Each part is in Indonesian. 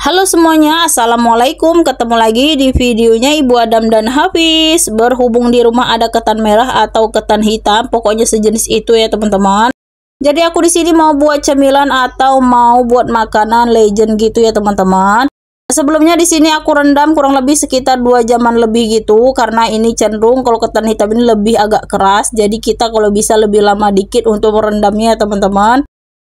Halo semuanya, assalamualaikum. Ketemu lagi di videonya Ibu Adam dan Hafiz. Berhubung di rumah ada ketan merah atau ketan hitam, pokoknya sejenis itu ya teman-teman. Jadi aku di sini mau buat cemilan atau mau buat makanan legend gitu ya teman-teman. Sebelumnya di sini aku rendam kurang lebih sekitar 2 jaman lebih gitu, karena ini cenderung kalau ketan hitam ini lebih agak keras. Jadi kita kalau bisa lebih lama dikit untuk merendamnya ya teman-teman,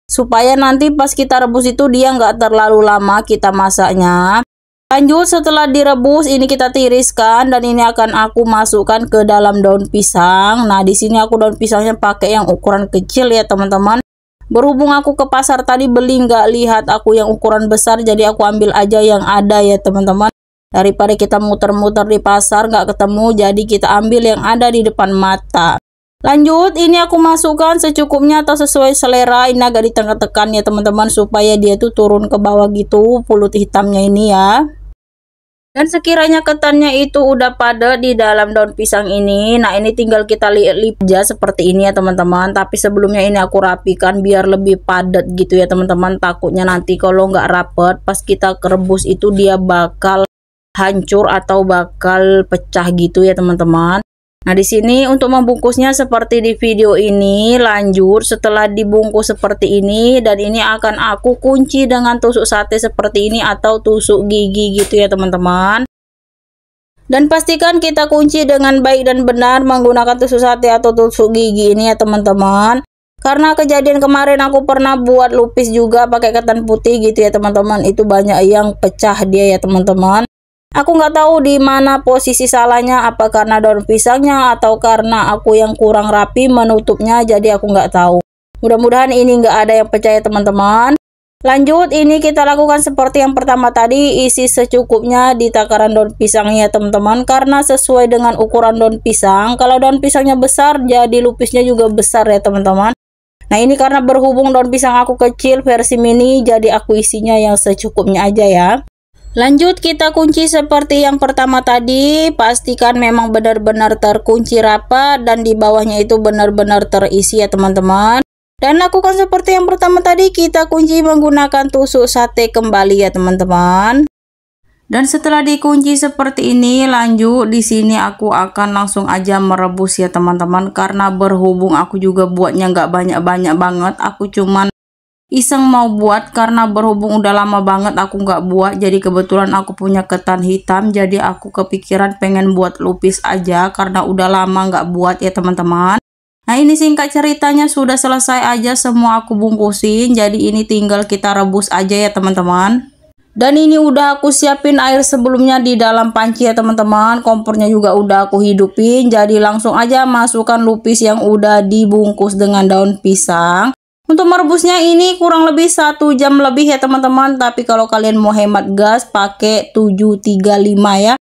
supaya nanti pas kita rebus itu dia nggak terlalu lama kita masaknya. Lanjut, setelah direbus ini kita tiriskan dan ini akan aku masukkan ke dalam daun pisang. Nah di sini aku daun pisangnya pakai yang ukuran kecil ya teman-teman. Berhubung aku ke pasar tadi beli nggak lihat aku yang ukuran besar, jadi aku ambil aja yang ada ya teman-teman. Daripada kita muter-muter di pasar nggak ketemu, jadi kita ambil yang ada di depan mata. Lanjut, ini aku masukkan secukupnya atau sesuai selera. Ini agak ditekan-tekan ya teman-teman, supaya dia tuh turun ke bawah gitu pulut hitamnya ini ya. Dan sekiranya ketannya itu udah padat di dalam daun pisang ini, nah ini tinggal kita lip aja seperti ini ya teman-teman. Tapi sebelumnya ini aku rapikan biar lebih padat gitu ya teman-teman. Takutnya nanti kalau nggak rapet pas kita rebus itu dia bakal hancur atau bakal pecah gitu ya teman-teman. Nah di sini untuk membungkusnya seperti di video ini. Lanjut, setelah dibungkus seperti ini, dan ini akan aku kunci dengan tusuk sate seperti ini atau tusuk gigi gitu ya teman-teman. Dan pastikan kita kunci dengan baik dan benar menggunakan tusuk sate atau tusuk gigi ini ya teman-teman. Karena kejadian kemarin aku pernah buat lupis juga pakai ketan putih gitu ya teman-teman, itu banyak yang pecah dia ya teman-teman. Aku nggak tahu di mana posisi salahnya, apa karena daun pisangnya atau karena aku yang kurang rapi menutupnya, jadi aku nggak tahu. Mudah-mudahan ini nggak ada yang pecah ya teman-teman. Lanjut, ini kita lakukan seperti yang pertama tadi, isi secukupnya di takaran daun pisangnya teman-teman, karena sesuai dengan ukuran daun pisang. Kalau daun pisangnya besar, jadi lupisnya juga besar ya teman-teman. Nah ini karena berhubung daun pisang aku kecil versi mini, jadi aku isinya yang secukupnya aja ya. Lanjut, kita kunci seperti yang pertama tadi. Pastikan memang benar-benar terkunci rapat dan di bawahnya itu benar-benar terisi ya teman-teman. Dan lakukan seperti yang pertama tadi, kita kunci menggunakan tusuk sate kembali ya teman-teman. Dan setelah dikunci seperti ini, lanjut di sini aku akan langsung aja merebus ya teman-teman. Karena berhubung aku juga buatnya nggak banyak-banyak banget, aku cuman iseng mau buat karena berhubung udah lama banget aku nggak buat. Jadi kebetulan aku punya ketan hitam, jadi aku kepikiran pengen buat lupis aja karena udah lama nggak buat ya teman-teman. Nah ini singkat ceritanya sudah selesai aja semua aku bungkusin, jadi ini tinggal kita rebus aja ya teman-teman. Dan ini udah aku siapin air sebelumnya di dalam panci ya teman-teman. Kompornya juga udah aku hidupin, jadi langsung aja masukkan lupis yang udah dibungkus dengan daun pisang. Untuk merebusnya ini kurang lebih 1 jam lebih ya teman-teman. Tapi kalau kalian mau hemat gas pakai 735 ya.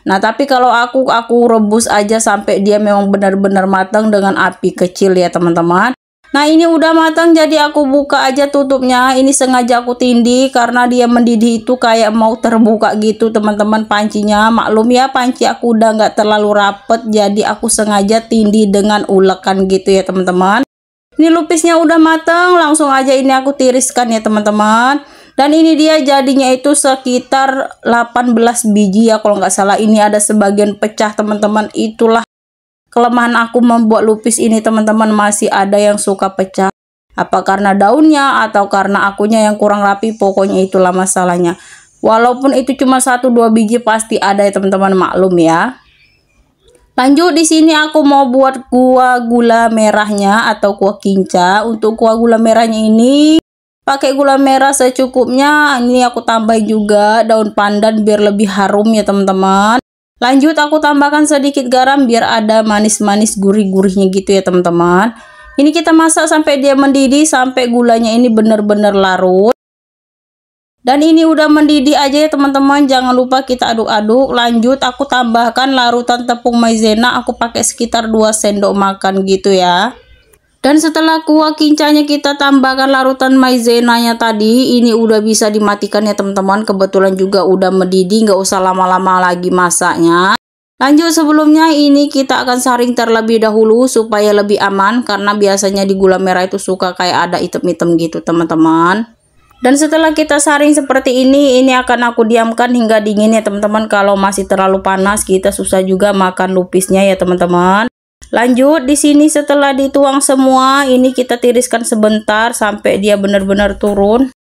Nah tapi kalau aku rebus aja sampai dia memang benar-benar matang dengan api kecil ya teman-teman. Nah ini udah matang, jadi aku buka aja tutupnya. Ini sengaja aku tindih karena dia mendidih itu kayak mau terbuka gitu teman-teman pancinya. Maklum ya panci aku udah nggak terlalu rapet, jadi aku sengaja tindih dengan ulekan gitu ya teman-teman. Ini lupisnya udah matang, langsung aja ini aku tiriskan ya teman-teman. Dan ini dia jadinya itu sekitar 18 biji ya kalau nggak salah. Ini ada sebagian pecah teman-teman. Itulah kelemahan aku membuat lupis ini teman-teman, masih ada yang suka pecah. Apa karena daunnya atau karena akunya yang kurang rapi, pokoknya itulah masalahnya. Walaupun itu cuma 1-2 biji pasti ada ya teman-teman, maklum ya. Lanjut, di sini aku mau buat kuah gula merahnya atau kuah kinca. Untuk kuah gula merahnya ini pakai gula merah secukupnya. Ini aku tambah juga daun pandan biar lebih harum ya teman-teman. Lanjut, aku tambahkan sedikit garam biar ada manis-manis gurih-gurihnya gitu ya teman-teman. Ini kita masak sampai dia mendidih, sampai gulanya ini benar-benar larut. Dan ini udah mendidih aja ya teman-teman, jangan lupa kita aduk-aduk. Lanjut, aku tambahkan larutan tepung maizena, aku pakai sekitar 2 sendok makan gitu ya. Dan setelah kuah kincanya kita tambahkan larutan maizenanya tadi, ini udah bisa dimatikan ya teman-teman. Kebetulan juga udah mendidih, nggak usah lama-lama lagi masaknya. Lanjut, sebelumnya ini kita akan saring terlebih dahulu supaya lebih aman, karena biasanya di gula merah itu suka kayak ada item-item gitu teman-teman. Dan setelah kita saring seperti ini akan aku diamkan hingga dingin ya teman-teman. Kalau masih terlalu panas kita susah juga makan lupisnya ya teman-teman. Lanjut di sini setelah dituang semua, ini kita tiriskan sebentar sampai dia benar-benar turun.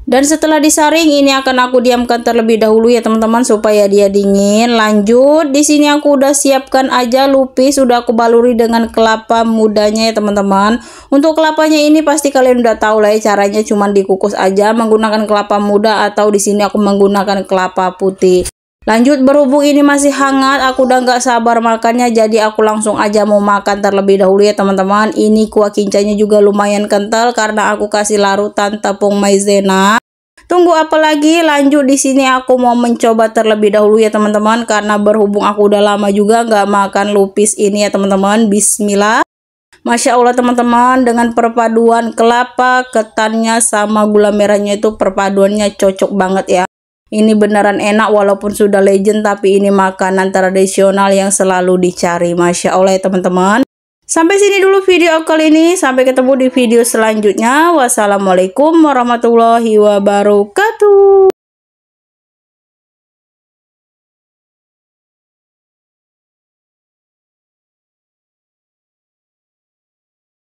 Dan setelah disaring ini akan aku diamkan terlebih dahulu ya teman-teman supaya dia dingin. Lanjut di sini aku udah siapkan aja lupis, sudah aku baluri dengan kelapa mudanya ya teman-teman. Untuk kelapanya ini pasti kalian udah tahu lah ya caranya, cuman dikukus aja menggunakan kelapa muda atau di sini aku menggunakan kelapa putih. Lanjut berhubung ini masih hangat, aku udah nggak sabar makannya, jadi aku langsung aja mau makan terlebih dahulu ya teman-teman. Ini kuah kincanya juga lumayan kental karena aku kasih larutan tepung maizena. Tunggu apa lagi? Lanjut di sini aku mau mencoba terlebih dahulu ya teman-teman, karena berhubung aku udah lama juga nggak makan lupis ini ya teman-teman. Bismillah. Masya Allah teman-teman, dengan perpaduan kelapa, ketannya sama gula merahnya itu perpaduannya cocok banget ya. Ini beneran enak walaupun sudah legend, tapi ini makanan tradisional yang selalu dicari. Masya Allah ya teman-teman. Sampai sini dulu video kali ini. Sampai ketemu di video selanjutnya. Wassalamualaikum warahmatullahi wabarakatuh.